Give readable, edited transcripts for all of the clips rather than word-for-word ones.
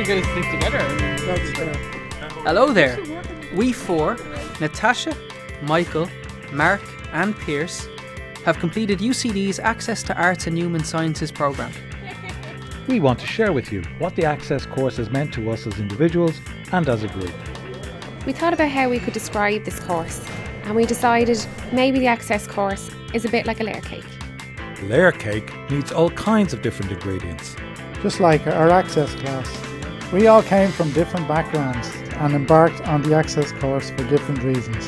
you're going to stick together. That's true. Hello there. We four, Natasha, Michael, Mark and Pierce, have completed UCD's Access to Arts and Human Sciences programme. We want to share with you what the Access course has meant to us as individuals and as a group. We thought about how we could describe this course, and we decided maybe the Access course is a bit like a layer cake. Layer cake needs all kinds of different ingredients. Just like our Access class. We all came from different backgrounds and embarked on the Access course for different reasons.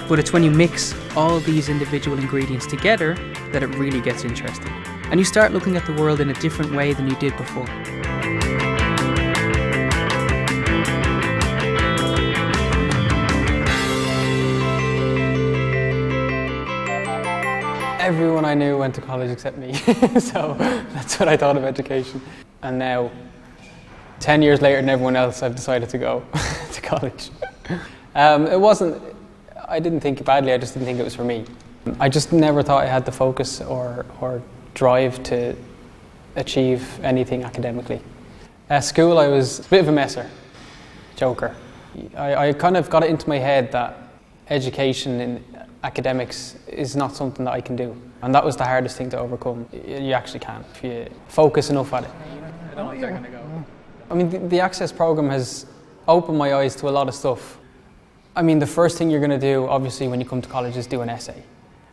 But it's when you mix all these individual ingredients together that it really gets interesting. And you start looking at the world in a different way than you did before. Everyone I knew went to college except me, so that's what I thought of education. And now, 10 years later than everyone else, I've decided to go to college. I didn't think badly, I just didn't think it was for me. I just never thought I had the focus or drive to achieve anything academically. At school I was a bit of a messer, joker. I kind of got it into my head that education in academics is not something that I can do. And that was the hardest thing to overcome. You actually can, if you focus enough at it. I don't know if they're going to go. I mean, the Access program has opened my eyes to a lot of stuff. I mean, the first thing you're going to do, obviously, when you come to college is do an essay.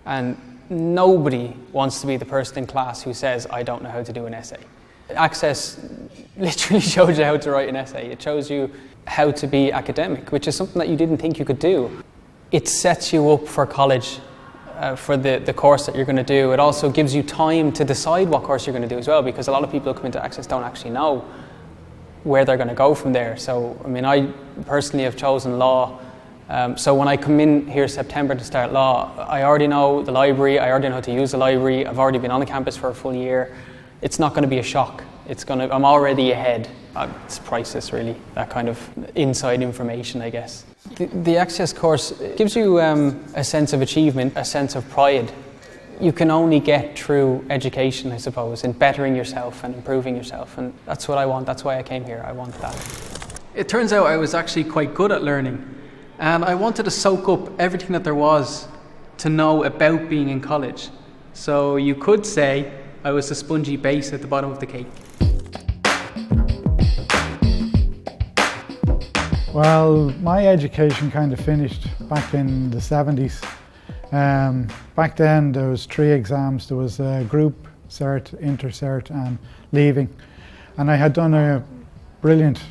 And nobody wants to be the person in class who says, I don't know how to do an essay. Access literally shows you how to write an essay. It shows you how to be academic, which is something that you didn't think you could do. It sets you up for college, for the course that you're going to do. It also gives you time to decide what course you're going to do as well, because a lot of people who come into Access don't actually know where they're going to go from there. So, I mean, I personally have chosen law. So when I come in here September to start law, I already know the library, I already know how to use the library, I've already been on the campus for a full year. It's not going to be a shock. I'm already ahead. It's priceless, really, that kind of inside information, I guess. The Access course gives you a sense of achievement, a sense of pride. You can only get through education, I suppose, in bettering yourself and improving yourself, and that's what I want. That's why I came here. I want that. It turns out I was actually quite good at learning, and I wanted to soak up everything that there was to know about being in college. So you could say I was the spongy base at the bottom of the cake. Well, my education kind of finished back in the 70s. Back then there was 3 exams. There was a group cert, inter-cert and leaving. And I had done a brilliant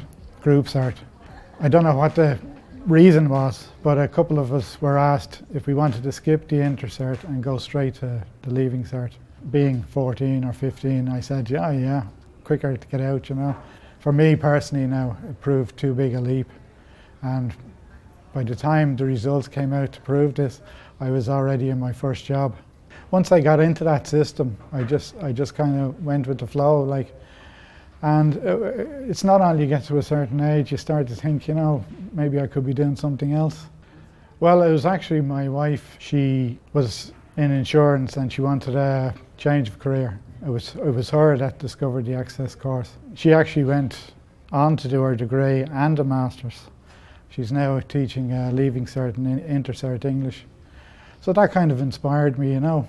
group cert. I don't know what the reason was, but a couple of us were asked if we wanted to skip the inter-cert and go straight to the leaving cert. Being 14 or 15, I said, yeah, quicker to get out, you know. For me personally now, it proved too big a leap. And by the time the results came out to prove this, I was already in my first job. Once I got into that system, I just kind of went with the flow, like. And it's not only you get to a certain age, you start to think, you know, maybe I could be doing something else. Well, it was actually my wife. She was in insurance and she wanted a change of career. It was her that discovered the Access course. She actually went on to do her degree and a master's. She's now teaching leaving cert and inter-cert English. So that kind of inspired me, you know.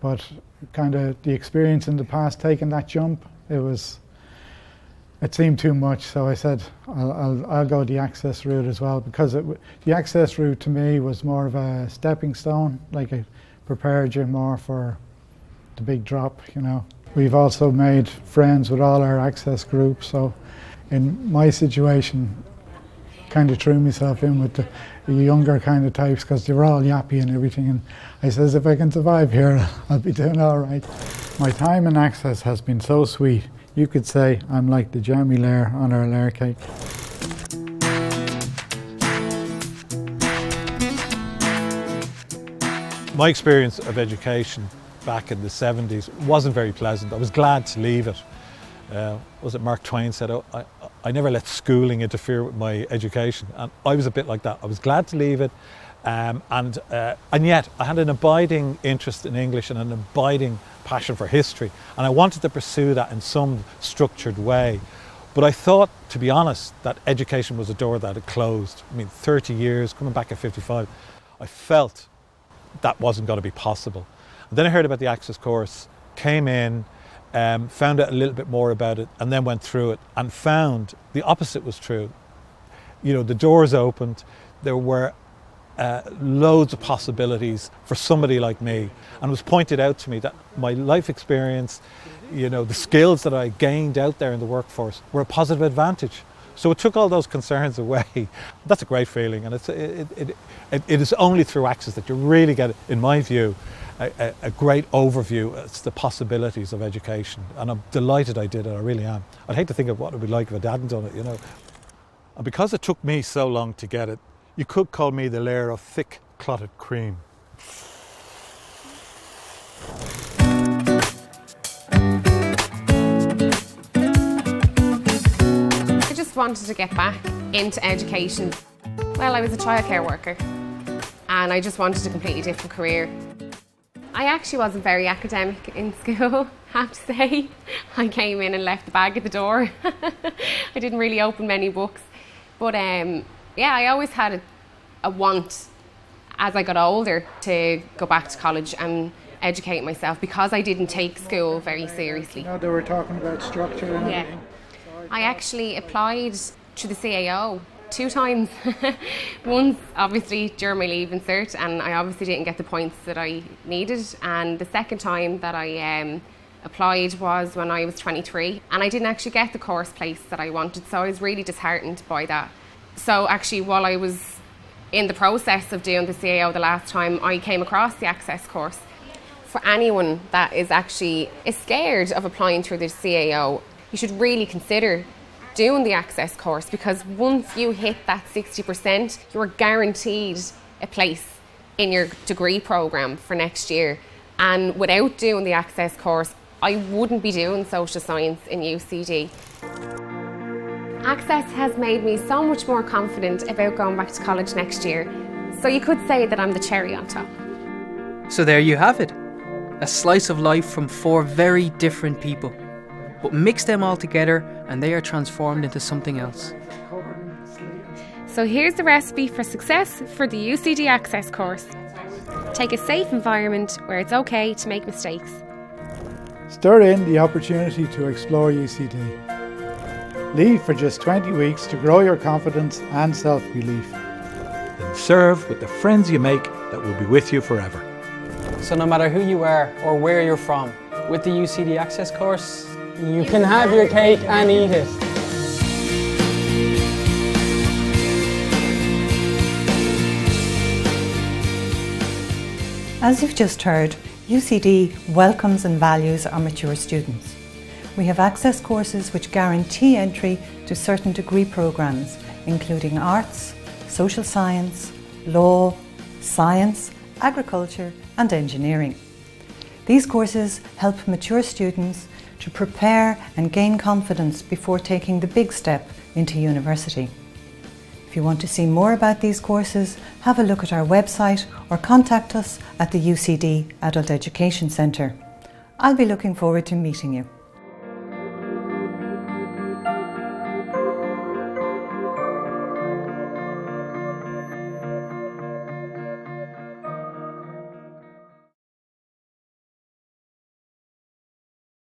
But kind of the experience in the past, taking that jump, it seemed too much. So I said, I'll go the Access route as well, because the Access route to me was more of a stepping stone, like it prepared you more for the big drop, you know. We've also made friends with all our Access groups, so in my situation, kind of threw myself in with the younger kind of types because they were all yappy and everything, and I says, if I can survive here, I'll be doing all right. My time in Access has been so sweet. You could say I'm like the jammy layer on our layer cake. My experience of education back in the 70s wasn't very pleasant. I was glad to leave it. Was it Mark Twain said, I never let schooling interfere with my education, and I was a bit like that. I was glad to leave it, and yet I had an abiding interest in English and an abiding passion for history, and I wanted to pursue that in some structured way. But I thought, to be honest, that education was a door that had closed. I mean, 30 years, coming back at 55, I felt that wasn't going to be possible. And then I heard about the Access course, came in, found out a little bit more about it, and then went through it and found the opposite was true. You know, the doors opened, there were loads of possibilities for somebody like me, and it was pointed out to me that my life experience, you know, the skills that I gained out there in the workforce were a positive advantage. So it took all those concerns away. That's a great feeling, and it is only through Access that you really get, in my view, a great overview as the possibilities of education. And I'm delighted I did it, I really am. I'd hate to think of what it would be like if I hadn't done it, you know. And because it took me so long to get it, you could call me the layer of thick, clotted cream. I just wanted to get back into education. Well, I was a childcare worker and I just wanted a completely different career. I actually wasn't very academic in school, I have to say. I came in and left the bag at the door. I didn't really open many books. But yeah, I always had a want as I got older to go back to college and educate myself because I didn't take school very seriously. You know, they were talking about structure and everything. I actually applied to the CAO 2 times. Once obviously during my leaving cert, and I obviously didn't get the points that I needed, and the second time that I applied was when I was 23, and I didn't actually get the course place that I wanted, so I was really disheartened by that. So actually, while I was in the process of doing the CAO the last time, I came across the Access course. For anyone that is scared of applying through the CAO, you should really consider doing the Access course, because once you hit that 60%, you're guaranteed a place in your degree programme for next year. And without doing the Access course, I wouldn't be doing social science in UCD. Access has made me so much more confident about going back to college next year. So you could say that I'm the cherry on top. So there you have it. A slice of life from 4 very different people. But mix them all together and they are transformed into something else. So here's the recipe for success for the UCD Access course. Take a safe environment where it's okay to make mistakes. Stir in the opportunity to explore UCD. Leave for just 20 weeks to grow your confidence and self-belief. Then serve with the friends you make that will be with you forever. So no matter who you are or where you're from, with the UCD Access course, you can have your cake and eat it. As you've just heard, UCD welcomes and values our mature students. We have Access courses which guarantee entry to certain degree programmes, including arts, social science, law, science, agriculture and engineering. These courses help mature students to prepare and gain confidence before taking the big step into university. If you want to see more about these courses, have a look at our website or contact us at the UCD Adult Education Centre. I'll be looking forward to meeting you.